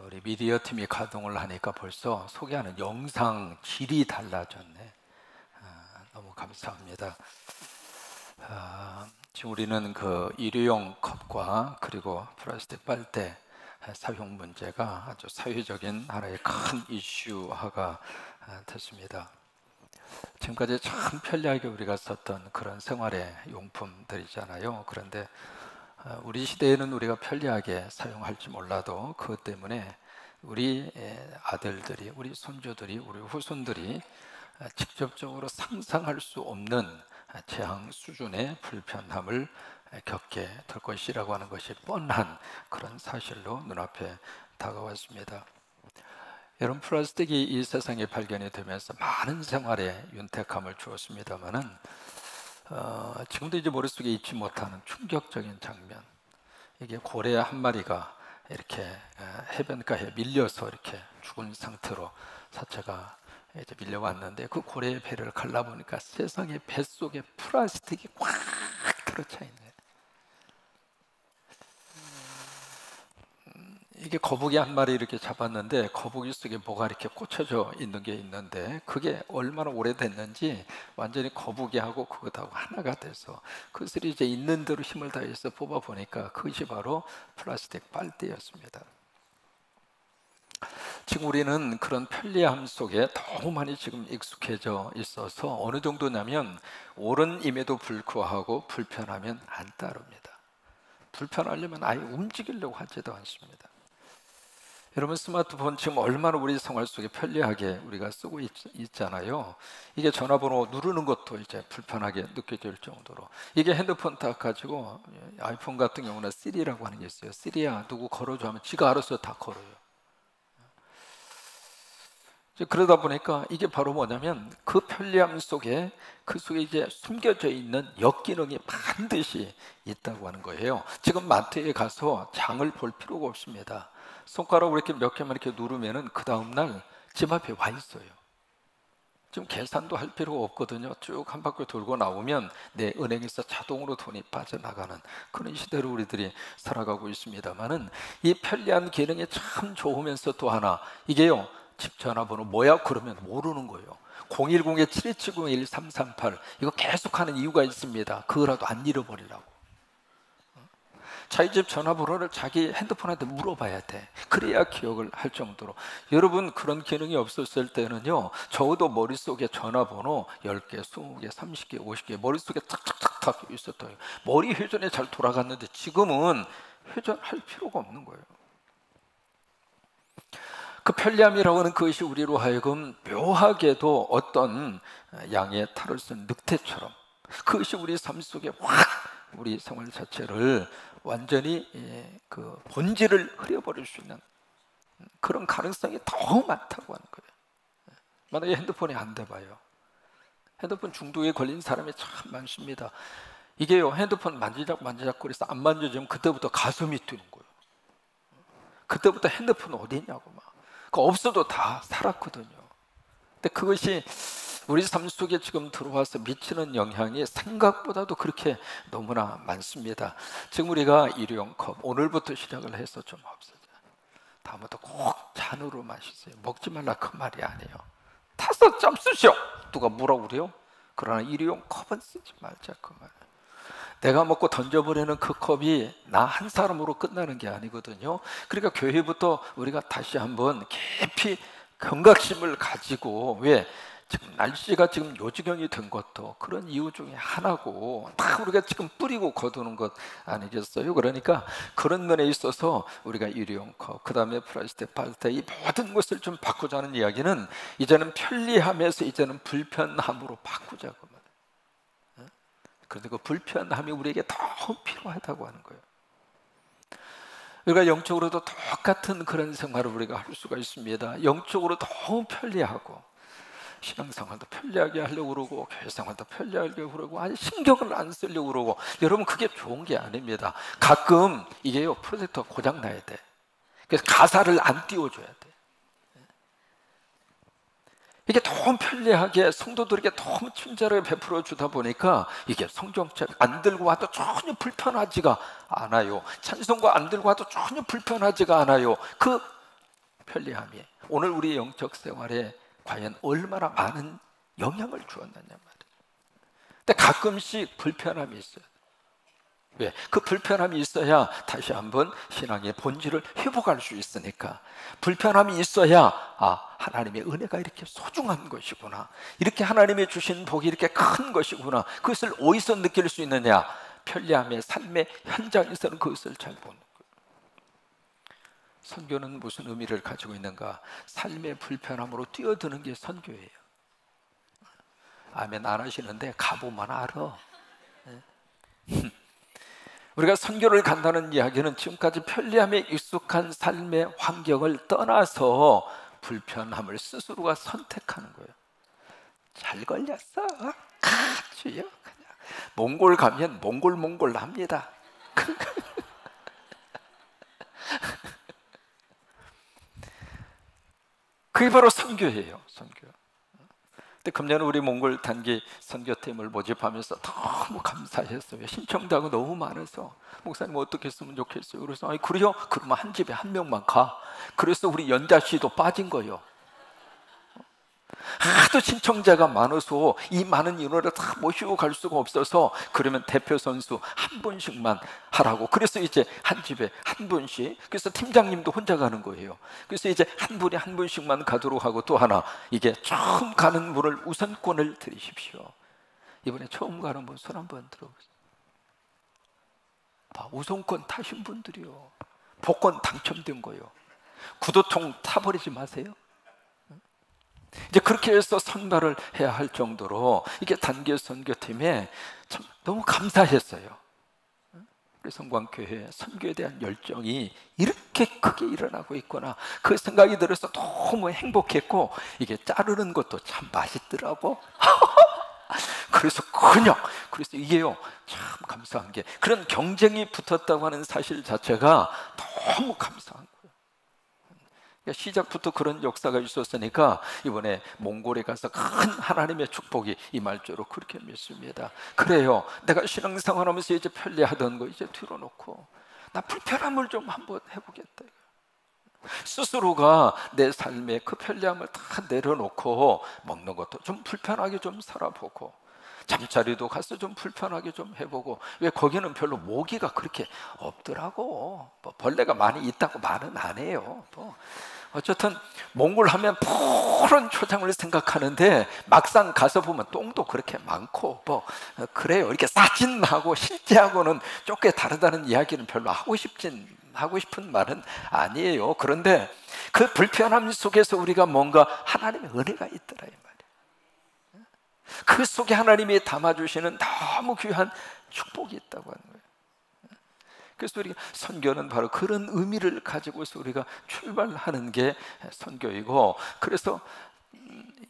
우리 미디어 팀이 가동을 하니까 벌써 소개하는 영상 질이 달라졌네. 너무 감사합니다. 지금 우리는 그 일회용 컵과 그리고 플라스틱 빨대 사용 문제가 아주 사회적인 하나의 큰 이슈화가 됐습니다. 지금까지 참 편리하게 우리가 썼던 그런 생활의 용품들이잖아요. 그런데 우리 시대에는 우리가 편리하게 사용할지 몰라도 그것 때문에 우리 아들들이, 우리 손주들이, 우리 후손들이 직접적으로 상상할 수 없는 재앙 수준의 불편함을 겪게 될 것이라고 하는 것이 뻔한 그런 사실로 눈앞에 다가왔습니다. 여러분, 플라스틱이 이 세상에 발견이 되면서 많은 생활에 윤택함을 주었습니다마는 지금도 이제 머릿속에 잊지 못하는 충격적인 장면, 이게 고래 한 마리가 이렇게 해변가에 밀려서 이렇게 죽은 상태로 사체가 이제 밀려왔는데, 그 고래의 배를 갈라보니까 세상에 뱃속에 플라스틱이 꽉 들어차 있네. 이게 거북이 한 마리 이렇게 잡았는데 거북이 속에 뭐가 이렇게 꽂혀져 있는 게 있는데, 그게 얼마나 오래됐는지 완전히 거북이하고 그것하고 하나가 돼서 그것을 이제 있는 대로 힘을 다해서 뽑아보니까 그것이 바로 플라스틱 빨대였습니다. 지금 우리는 그런 편리함 속에 너무 많이 지금 익숙해져 있어서 어느 정도냐면 옳은임에도 불구하고 불편하면 안 따릅니다. 불편하려면 아예 움직이려고 하지도 않습니다. 여러분, 스마트폰 지금 얼마나 우리 생활 속에 편리하게 우리가 쓰고 있잖아요. 이게 전화번호 누르는 것도 이제 불편하게 느껴질 정도로, 이게 핸드폰 딱 가지고, 아이폰 같은 경우는 시리라고 하는 게 있어요. 시리야 누구 걸어줘 하면 지가 알아서 다 걸어요. 그러다 보니까 이게 바로 뭐냐면 그 편리함 속에, 그 속에 이제 숨겨져 있는 역기능이 반드시 있다고 하는 거예요. 지금 마트에 가서 장을 볼 필요가 없습니다. 손가락으로 이렇게 몇 개만 이렇게 누르면은 그 다음날 집 앞에 와 있어요. 지금 계산도 할 필요가 없거든요. 쭉 한 바퀴 돌고 나오면 내 은행에서 자동으로 돈이 빠져나가는 그런 시대로 우리들이 살아가고 있습니다만은, 이 편리한 기능이 참 좋으면서 또 하나, 이게요, 집 전화번호 뭐야? 그러면 모르는 거예요. 010-7270-1338, 이거 계속하는 이유가 있습니다. 그거라도 안 잃어버리려고. 자기 집 전화번호를 자기 핸드폰한테 물어봐야 돼. 그래야 기억을 할 정도로. 여러분, 그런 기능이 없었을 때는요, 적어도 머릿속에 전화번호 10개, 20개, 30개, 50개 머릿속에 탁탁탁탁 있었어요. 머리 회전이 잘 돌아갔는데 지금은 회전할 필요가 없는 거예요. 그 편리함이라고 하는 그것이 우리로 하여금 묘하게도 어떤 양의 탈을 쓴 늑대처럼, 그것이 우리 삶 속에 확 우리 생활 자체를 완전히 그 본질을 흐려버릴 수 있는 그런 가능성이 더 많다고 하는 거예요. 만약에 핸드폰이 안 돼봐요. 핸드폰 중독에 걸린 사람이 참 많습니다. 이게요, 핸드폰 만지작거려서 안 만져지면 그때부터 가슴이 뛰는 거예요. 그때부터 핸드폰 어디 있냐고 막. 그거 없어도 다 살았거든요. 근데 그것이 우리 삶 속에 지금 들어와서 미치는 영향이 생각보다도 그렇게 너무나 많습니다. 지금 우리가 일회용 컵, 오늘부터 시작을 해서 좀 없어져. 다음부터 꼭 잔으로 마시세요. 먹지 말라 그 말이 아니에요. 타서 좀 쓰시오. 누가 뭐라고 그래요? 그러나 일회용 컵은 쓰지 말자 그 말이에요. 내가 먹고 던져버리는 그 컵이 나 한 사람으로 끝나는 게 아니거든요. 그러니까 교회부터 우리가 다시 한번 깊이 경각심을 가지고, 왜? 지금 날씨가 지금 요지경이 된 것도 그런 이유 중에 하나고, 다 우리가 지금 뿌리고 거두는 것 아니겠어요? 그러니까 그런 면에 있어서 우리가 일회용 컵, 그 다음에 플라스틱 빨대, 이 모든 것을 좀 바꾸자는 이야기는, 이제는 편리함에서 이제는 불편함으로 바꾸자고. 그런데 그 불편함이 우리에게 더 필요하다고 하는 거예요. 우리가 영적으로도 똑같은 그런 생활을 우리가 할 수가 있습니다. 영적으로 너무 편리하고, 신앙생활도 편리하게 하려고 그러고, 교회생활도 편리하게 그러고, 아니 신경을 안 쓰려고 그러고. 여러분, 그게 좋은 게 아닙니다. 가끔 이게요, 프로젝터 고장 나야 돼. 그래서 가사를 안 띄워줘야 돼. 이게 너무 편리하게 성도들에게 너무 친절하게 베풀어 주다 보니까 이게 성경책 안 들고 와도 전혀 불편하지가 않아요. 찬송가 안 들고 와도 전혀 불편하지가 않아요. 그 편리함이 오늘 우리 영적 생활에 과연 얼마나 많은 영향을 주었느냐 말이에요. 근데 가끔씩 불편함이 있어요. 왜? 그 불편함이 있어야 다시 한번 신앙의 본질을 회복할 수 있으니까. 불편함이 있어야 하나님의 은혜가 이렇게 소중한 것이구나, 이렇게 하나님이 주신 복이 이렇게 큰 것이구나, 그것을 어디서 느낄 수 있느냐? 편리함의 삶의 현장에서는 그것을 잘 보는 거예요. 선교는 무슨 의미를 가지고 있는가? 삶의 불편함으로 뛰어드는 게 선교예요. 아멘 안 하시는데 가보면 알아. 우리가 선교를 간다는 이야기는 지금까지 편리함에 익숙한 삶의 환경을 떠나서 불편함을 스스로가 선택하는 거예요. 잘 걸렸어. 주여. 그냥 몽골 가면 몽골 합니다. 그게 바로 선교예요. 선교. 근데 금년 우리 몽골 단기 선교팀을 모집하면서 너무 감사했어요. 신청자가 너무 많아서 목사님 어떻게 했으면 좋겠어요. 그래서 그래요? 그러면 한 집에 한 명만 가. 그래서 우리 연자 씨도 빠진 거예요. 하도 신청자가 많아서 이 많은 인원을 다 모시고 갈 수가 없어서, 그러면 대표 선수 한 분씩만 하라고. 그래서 이제 한 집에 한 분씩, 그래서 팀장님도 혼자 가는 거예요. 그래서 이제 한 분이 한 분씩만 가도록 하고, 또 하나, 이게 처음 가는 분을 우선권을 드리십시오. 이번에 처음 가는 분 손 한번 들어보세요. 우선권 타신 분들이요, 복권 당첨된 거예요. 구도통 타버리지 마세요. 이제 그렇게 해서 선발을 해야 할 정도로 이게 단기 선교팀에 참 너무 감사했어요. 우리 성광교회 선교에 대한 열정이 이렇게 크게 일어나고 있구나, 그 생각이 들어서 너무 행복했고, 이게 자르는 것도 참 맛있더라고. 그래서 이게요, 참 감사한 게, 그런 경쟁이 붙었다고 하는 사실 자체가 너무 감사한 거예요. 시작부터 그런 역사가 있었으니까 이번에 몽골에 가서 큰 하나님의 축복이 임할 줄로 그렇게 믿습니다. 그래요, 내가 신앙생활하면서 이제 편리하던 거 이제 뒤로 놓고 나 불편함을 좀 한번 해보겠다. 스스로가 내 삶의 그 편리함을 다 내려놓고 먹는 것도 좀 불편하게 좀 살아보고, 잠자리도 가서 좀 불편하게 좀 해보고. 왜? 거기는 별로 모기가 그렇게 없더라고. 벌레가 많이 있다고 말은 안 해요. 어쨌든 몽골 하면 푸른 초장을 생각하는데 막상 가서 보면 똥도 그렇게 많고 그래요. 이렇게 사진하고 실제하고는 꽤 다르다는 이야기는 별로 하고 싶은 말은 아니에요. 그런데 그 불편함 속에서 우리가 뭔가 하나님의 은혜가 있더라 이 말이에요. 그 속에 하나님이 담아주시는 너무 귀한 축복이 있다고 하는 거예요. 그래서 우리가 선교는 바로 그런 의미를 가지고서 우리가 출발하는 게 선교이고, 그래서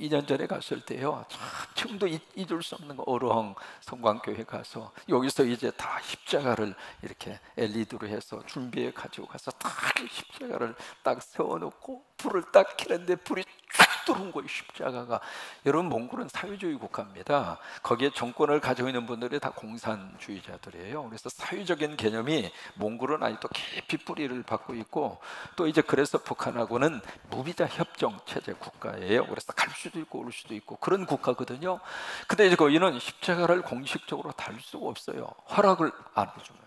2년 전에 갔을 때요, 참 지금도 잊을 수 없는 거, 어렁 성광교회 가서 여기서 이제 다 십자가를 이렇게 LED로 해서 준비해 가지고 가서 딱 십자가를 딱 세워놓고 불을 딱 켜는데 불이 쫙 들어온 거예요, 십자가가. 여러분, 몽골은 사회주의 국가입니다. 거기에 정권을 가지고 있는 분들이 다 공산주의자들이에요. 그래서 사회적인 개념이 몽골은 아직도 깊이 뿌리를 받고 있고, 또 이제 그래서 북한하고는 무비자 협정 체제 국가예요. 그래서 갈 수도 있고 올 수도 있고 그런 국가거든요. 근데 이제 거기는 십자가를 공식적으로 달 수가 없어요. 허락을 안 해줘요.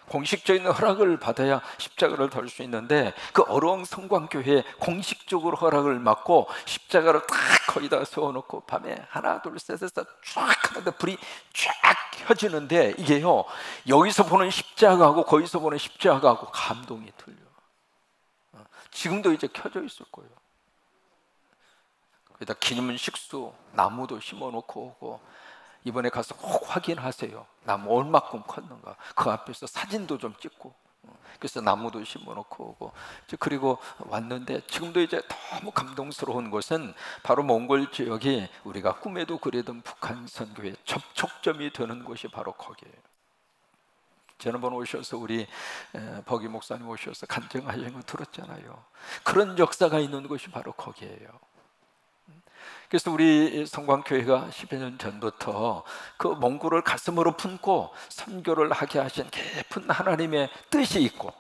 공식적인 허락을 받아야 십자가를 달 수 있는데, 그 어루엉 성광교회에 공식적으로 허락을 받고 십자가를 딱 거기다 세워놓고 밤에 하나 둘 셋에서 쫙 하는데 불이 쫙 켜지는데, 이게요, 여기서 보는 십자가하고 거기서 보는 십자가하고 감동이 틀려. 지금도 이제 켜져 있을 거예요. 거기다 기념 식수 나무도 심어놓고 오고, 이번에 가서 꼭 확인하세요. 나무 얼마큼 컸는가. 그 앞에서 사진도 좀 찍고, 그래서 나무도 심어놓고 오고. 그리고 왔는데, 지금도 이제 너무 감동스러운 것은 바로 몽골 지역이 우리가 꿈에도 그리던 북한 선교의 접촉점이 되는 곳이 바로 거기에요. 지난번 오셔서 우리 버기 목사님 오셔서 간증하신 거 들었잖아요. 그런 역사가 있는 곳이 바로 거기에요. 그래서 우리 성광교회가 10여 년 전부터 그 몽골을 가슴으로 품고 선교를 하게 하신 깊은 하나님의 뜻이 있고,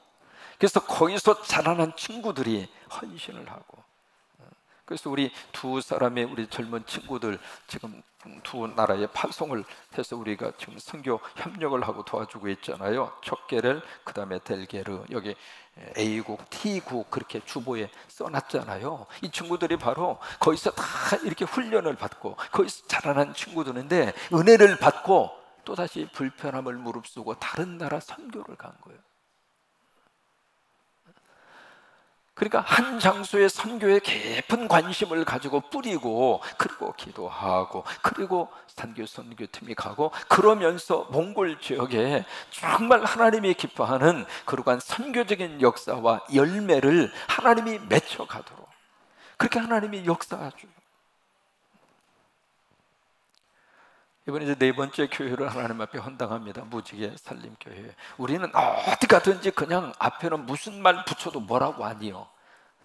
그래서 거기서 자라난 친구들이 헌신을 하고, 그래서 우리 두 사람의 우리 젊은 친구들 지금 두 나라에 파송을 해서 우리가 지금 선교 협력을 하고 도와주고 있잖아요. 척게렐, 그 다음에 델게르, 여기 A국, T국 그렇게 주보에 써놨잖아요. 이 친구들이 바로 거기서 다 이렇게 훈련을 받고 거기서 자라난 친구들인데, 은혜를 받고 또다시 불편함을 무릅쓰고 다른 나라 선교를 간 거예요. 그러니까 한 장소의 선교에 깊은 관심을 가지고 뿌리고, 그리고 기도하고, 그리고 선교 선교팀이 가고, 그러면서 몽골 지역에 정말 하나님이 기뻐하는 그러한 선교적인 역사와 열매를 하나님이 맺혀가도록 그렇게 하나님이 역사하죠. 이번에 이제 네 번째 교회를 하나님 앞에 헌당합니다. 무지개 살림교회. 우리는 어디 가든지 그냥 앞에는 무슨 말 붙여도 뭐라고 아니요.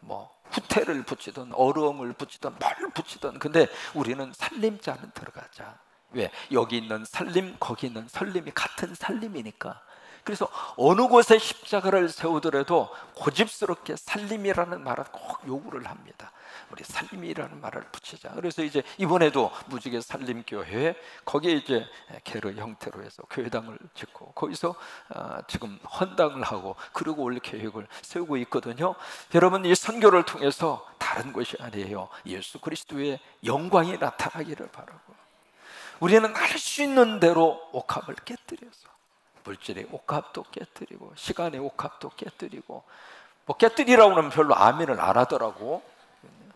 뭐 후퇴를 붙이든 어려움을 붙이든 뭘 붙이든, 근데 우리는 살림자는 들어가자. 왜? 여기 있는 살림, 거기 있는 설림이 같은 살림이니까. 그래서 어느 곳에 십자가를 세우더라도 고집스럽게 살림이라는 말은 꼭 요구를 합니다. 우리 살림이라는 말을 붙이자. 그래서 이제 이번에도 무지개 살림교회, 거기에 이제 게르 형태로 해서 교회당을 짓고 거기서 지금 헌당을 하고 그리고 올 계획을 세우고 있거든요. 여러분, 이 선교를 통해서 다른 것이 아니에요. 예수 그리스도의 영광이 나타나기를 바라고, 우리는 할 수 있는 대로 옥합을 깨뜨려서 물질의 옥합도 깨뜨리고 시간의 옥합도 깨뜨리고, 뭐 깨뜨리라고 하면 별로 아멘을 안 하더라고.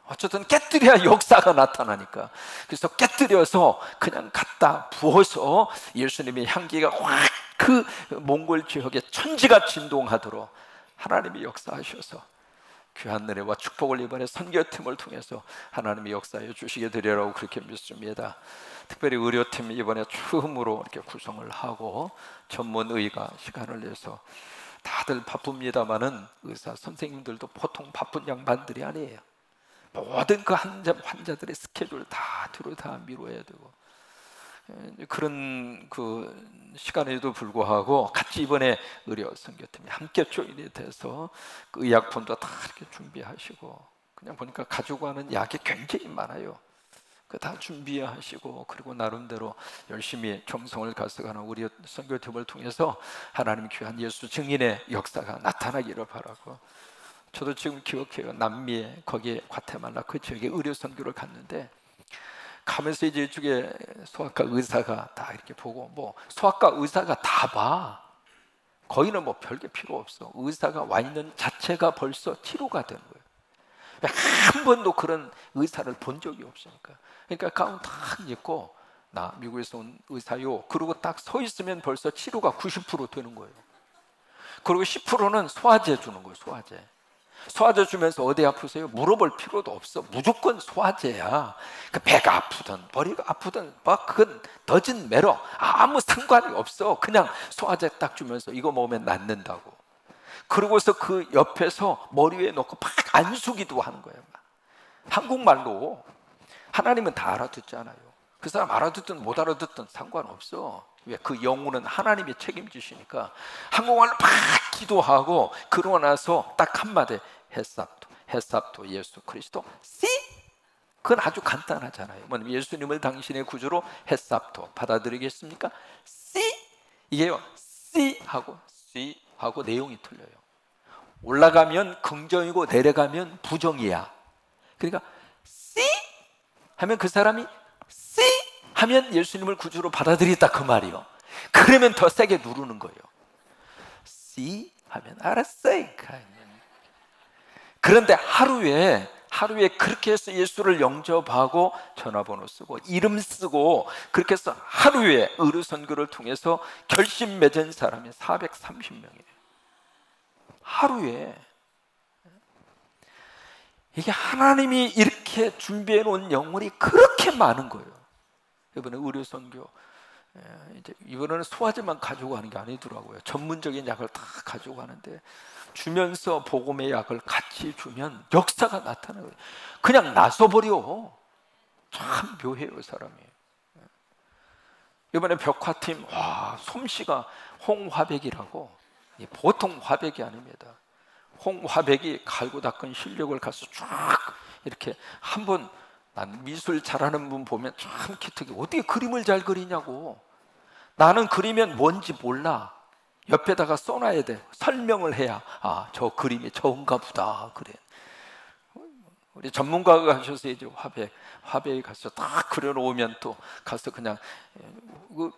어쨌든 깨뜨려야 역사가 나타나니까. 그래서 깨뜨려서 그냥 갖다 부어서 예수님의 향기가 확 그 몽골 지역에 천지가 진동하도록 하나님이 역사하셔서 귀한 은혜와 축복을 이번에 선교팀을 통해서 하나님이 역사해 주시게 되리라고 그렇게 믿습니다. 특별히 의료팀이 이번에 처음으로 이렇게 구성을 하고 전문의가 시간을 내서, 다들 바쁩니다마는 의사 선생님들도 보통 바쁜 양반들이 아니에요. 모든 그 환자들의 스케줄 다 뒤로 다 미뤄야 되고, 그런 그 시간에도 불구하고 같이 이번에 의료 선교팀이 함께 조인이 돼서 그 의약품도 다 이렇게 준비하시고, 그냥 보니까 가지고 가는 약이 굉장히 많아요. 그 다 준비하시고, 그리고 나름대로 열심히 정성을 가져가는 우리 선교팀을 통해서 하나님 귀한 예수 증인의 역사가 나타나기를 바라고, 저도 지금 기억해요. 남미에 거기에 과테말라 그 지역에 의료 선교를 갔는데, 가면서 이제 이쪽에 소아과 의사가 다 이렇게 보고, 뭐 소아과 의사가 다 봐. 거기는 뭐 별게 필요 없어. 의사가 와 있는 자체가 벌써 치료가 되는 거예요. 한 번도 그런 의사를 본 적이 없으니까. 그러니까 가운 딱 입고, 나 미국에서 온 의사요, 그러고 딱 서 있으면 벌써 치료가 90% 되는 거예요. 그리고 10%는 소화제 주는 거예요. 소화제 주면서 어디 아프세요? 물어볼 필요도 없어. 무조건 소화제야. 그 배가 아프든 머리가 아프든 막 그건 더진 매러 아무 상관이 없어. 그냥 소화제 딱 주면서 이거 먹으면 낫는다고. 그러고서 그 옆에서 머리 위에 놓고 막 안수기도 하는 거예요. 한국말로. 하나님은 다 알아듣잖아요. 그 사람 알아듣든 못 알아듣든 상관없어. 왜? 그 영혼은 하나님이 책임지시니까. 한국말로 막 기도하고, 그러고 나서 딱 한마디, 햇삽도 예수 그리스도 씨? 그건 아주 간단하잖아요. 뭐냐면 예수님을 당신의 구주로 햇삽도 받아들이겠습니까? 씨? 이게요, 씨하고 내용이 틀려요. 올라가면 긍정이고 내려가면 부정이야. 그러니까 씨? 하면 그 사람이 씨? 하면 예수님을 구주로 받아들이다 그 말이요. 그러면 더 세게 누르는 거예요. 씨? 하면 알았어. 그런데 하루에 그렇게 해서 예수를 영접하고 전화번호 쓰고 이름 쓰고 그렇게 해서 하루에 의료 선교를 통해서 결심 맺은 사람이 430명이에요. 하루에. 이게 하나님이 이렇게 준비해 놓은 영혼이 그렇게 많은 거예요. 이번에 의료 선교, 이제 이번에는 소화제만 가지고 가는 게 아니더라고요. 전문적인 약을 다 가지고 가는데, 주면서 복음의 약을 같이 주면 역사가 나타나요. 그냥 나서버려. 참 묘해요, 사람이. 이번에 벽화팀, 와, 솜씨가 홍화백이라고, 보통 화백이 아닙니다. 홍화백이 갈고 닦은 실력을 가서 쫙 이렇게 한번, 난 미술 잘하는 분 보면 참 기특해. 어떻게 그림을 잘 그리냐고. 나는 그리면 뭔지 몰라. 옆에다가 써놔야 돼. 설명을 해야 아, 저 그림이 저건가 보다. 그래. 우리 전문가가 하셔서 이제 화백에 가서 딱 그려놓으면 또 가서 그냥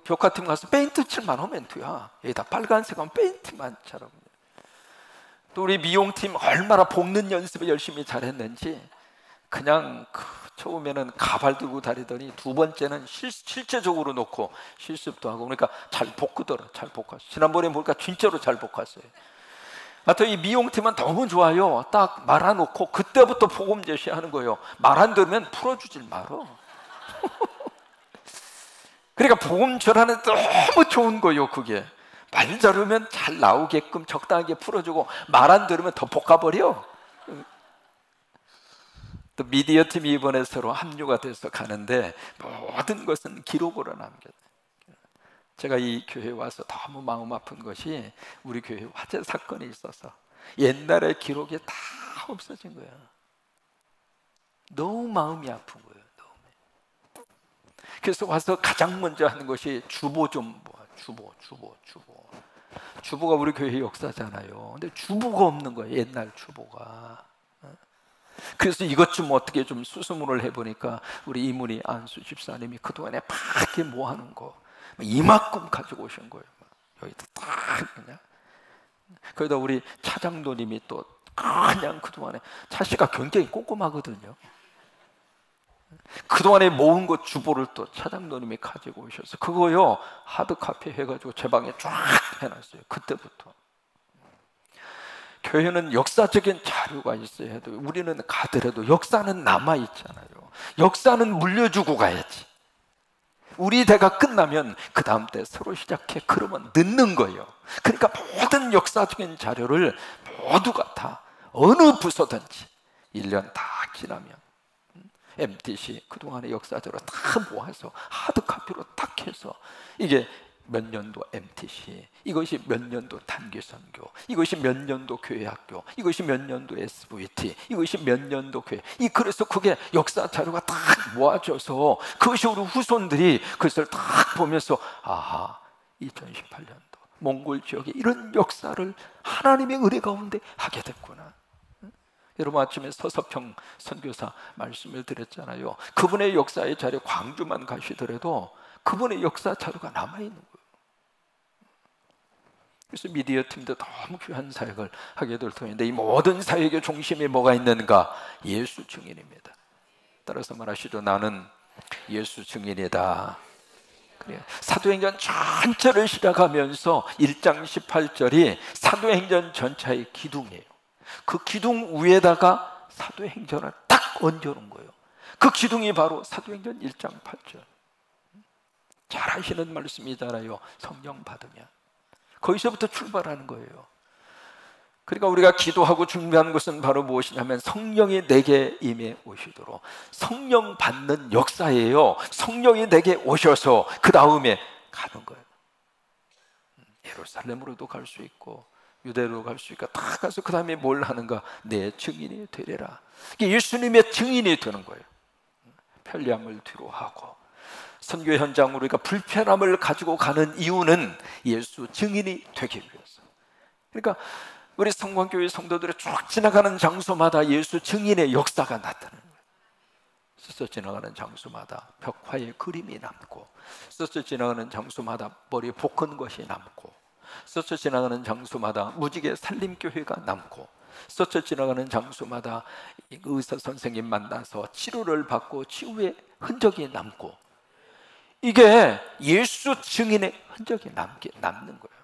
벽 같은 거 가서 페인트 칠만 하면 돼야. 여기다 빨간색 하면 페인트만 칠하고. 또 우리 미용팀 얼마나 볶는 연습을 열심히 잘했는지, 그냥 처음에는 가발 들고 다니더니 두 번째는 실제적으로 놓고 실습도 하고, 그러니까 잘 볶더라. 잘 볶았어. 지난번에 보니까 진짜로 잘 볶았어요. 하여튼 이 미용팀은 너무 좋아요. 딱 말아놓고 그때부터 복음 제시하는 거예요. 말 안 들으면 풀어주질 말어. 그러니까 복음 전하는 너무 좋은 거예요. 그게 말 잘하면 잘 나오게끔 적당하게 풀어주고, 말 안 들으면 더 볶아버려. 또 미디어 팀이 이번에 새로 합류가 돼서 가는데 모든 것은 기록으로 남겨요. 제가 이 교회에 와서 너무 마음 아픈 것이 우리 교회 화재 사건이 있어서 옛날의 기록이 다 없어진 거야. 너무 마음이 아픈 거예요. 너무. 그래서 와서 가장 먼저 하는 것이 주보 좀 봐. 주보가 우리 교회 역사잖아요. 근데 주보가 없는 거예요. 옛날 주보가. 그래서 이것 좀 어떻게 좀 수습을 해보니까 우리 이문희 안수 집사님이 그동안에 밖에 뭐 하는 거 이만큼 가지고 오신 거예요. 여기다 딱 그냥. 거기다 우리 차장도님이 또 그냥 그동안에 차씨가 굉장히 꼼꼼하거든요. 그동안에 모은 것 주보를 또 차장도님이 가지고 오셔서 그거요 하드카피 해가지고 제 방에 쫙 해놨어요. 그때부터. 교회는 역사적인 자료가 있어야 해도 우리는 가더라도 역사는 남아있잖아요. 역사는 물려주고 가야지. 우리 대가 끝나면 그 다음 때 새로 시작해. 그러면 늦는 거예요. 그러니까 모든 역사적인 자료를 모두가 다 어느 부서든지 1년 다 지나면 MTC 그동안의 역사적으로 다 모아서 하드카피로 딱 해서 이게 몇 년도 MTC, 이것이 몇 년도 단기선교, 이것이 몇 년도 교회학교, 이것이 몇 년도 SVT, 이것이 몇 년도 교회. 그래서 그게 역사 자료가 딱 모아져서 그것이 우리 후손들이 그것을 딱 보면서 아하, 2018년도 몽골 지역에 이런 역사를 하나님의 은혜 가운데 하게 됐구나. 여러분 아침에 서섭형 선교사 말씀을 드렸잖아요. 그분의 역사의 자료 광주만 가시더라도 그분의 역사 자료가 남아있는 거예요. 그래서 미디어 팀도 너무 귀한 사역을 하게 될 터인데 이 모든 사역의 중심에 뭐가 있는가? 예수 증인입니다. 따라서 말하시죠. 나는 예수 증인이다. 그래요. 사도행전 전체를 시작하면서 1장 18절이 사도행전 전체의 기둥이에요. 그 기둥 위에다가 사도행전을 딱 얹어놓은 거예요. 그 기둥이 바로 사도행전 1장 8절. 잘 하시는 말씀이잖아요. 성령 받으면 거기서부터 출발하는 거예요. 그러니까 우리가 기도하고 준비하는 것은 바로 무엇이냐면 성령이 내게 임해 오시도록, 성령 받는 역사예요. 성령이 내게 오셔서 그 다음에 가는 거예요. 예루살렘으로도 갈 수 있고 유대로 갈 수 있고 다 가서 그 다음에 뭘 하는가? 내 증인이 되리라. 예수님의 증인이 되는 거예요. 편리함을 뒤로 하고 선교 현장으로 우리가 불편함을 가지고 가는 이유는 예수 증인이 되기 위해서. 그러니까 우리 성광교회 성도들이 쭉 지나가는 장소마다 예수 증인의 역사가 나타나는 거예요. 스쳐 지나가는 장소마다 벽화의 그림이 남고, 스쳐 지나가는 장소마다 머리에 볶은 것이 남고, 스쳐 지나가는 장소마다 무지개 살림교회가 남고, 스쳐 지나가는 장소마다 의사 선생님 만나서 치료를 받고 치유의 흔적이 남고, 이게 예수 증인의 흔적이 남는 거예요.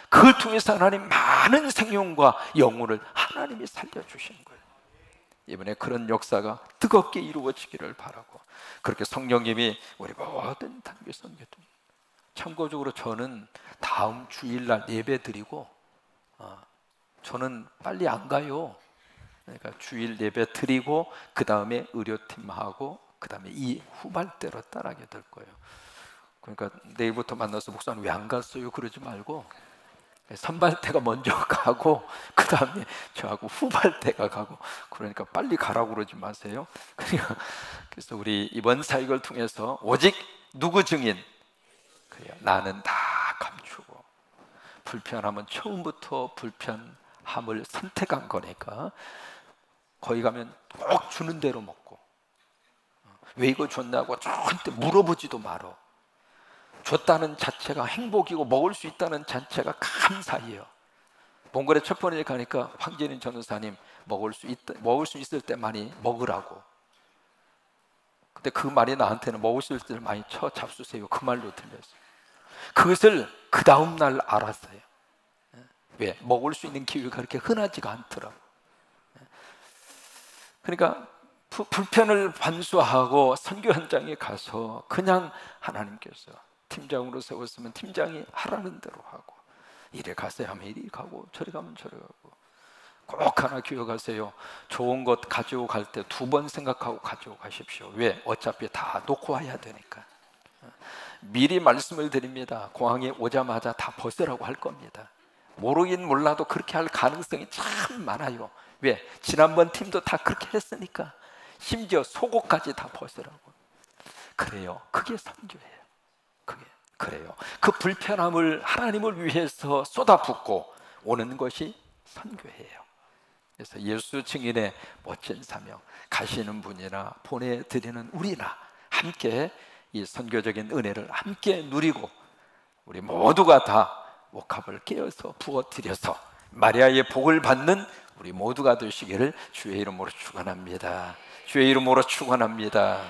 그걸 통해서 하나님 많은 생명과 영혼을 하나님이 살려주시는 거예요. 이번에 그런 역사가 뜨겁게 이루어지기를 바라고, 그렇게 성령님이 우리 모든 단기 선교들, 참고적으로 저는 다음 주일날 예배 드리고 저는 빨리 안 가요. 그러니까 주일 예배 드리고 그 다음에 의료팀하고 그 다음에 이 후발대로 따라하게 될 거예요. 그러니까 내일부터 만나서 목사님 왜 안 갔어요? 그러지 말고 선발대가 먼저 가고 그 다음에 저하고 후발대가 가고, 그러니까 빨리 가라고 그러지 마세요. 그래서 우리 이번 사역을 통해서 오직 누구 증인? 그래요. 나는 다 감추고, 불편하면 처음부터 불편함을 선택한 거니까 거기 가면 꼭 주는 대로 먹고, 왜 이거 줬냐고 저한테 물어보지도 말어. 줬다는 자체가 행복이고 먹을 수 있다는 자체가 감사해요. 몽골에 첫 번째 가니까 황진인 전도사님 먹을 수 있을 때 많이 먹으라고. 근데 그 말이 나한테는 먹을 수 있을 때 많이 쳐 잡수세요, 그 말로 들렸어요. 그것을 그 다음 날 알았어요. 왜? 먹을 수 있는 기회가 그렇게 흔하지가 않더라고. 그러니까 불편을 반수하고 선교 현장에 가서 그냥 하나님께서 팀장으로 세웠으면 팀장이 하라는 대로 하고, 이리 가세요 하면 이리 가고, 저리 가면 저리 가고. 꼭 하나 기억하세요. 좋은 것 가지고 갈 때 2번 생각하고 가지고 가십시오. 왜? 어차피 다 놓고 와야 되니까. 미리 말씀을 드립니다. 공항에 오자마자 다 벗으라고 할 겁니다. 모르긴 몰라도 그렇게 할 가능성이 참 많아요. 왜? 지난번 팀도 다 그렇게 했으니까. 심지어 속옷까지 다 벗으라고. 그래요. 그게 선교예요. 그게 그래요. 그 불편함을 하나님을 위해서 쏟아붓고 오는 것이 선교예요. 그래서 예수 증인의 멋진 사명, 가시는 분이나 보내드리는 우리나 함께 이 선교적인 은혜를 함께 누리고, 우리 모두가 다 목합을 깨어서 부어드려서 마리아의 복을 받는 우리 모두가 되시기를 주의 이름으로 축원합니다. 주의 이름으로 축원합니다.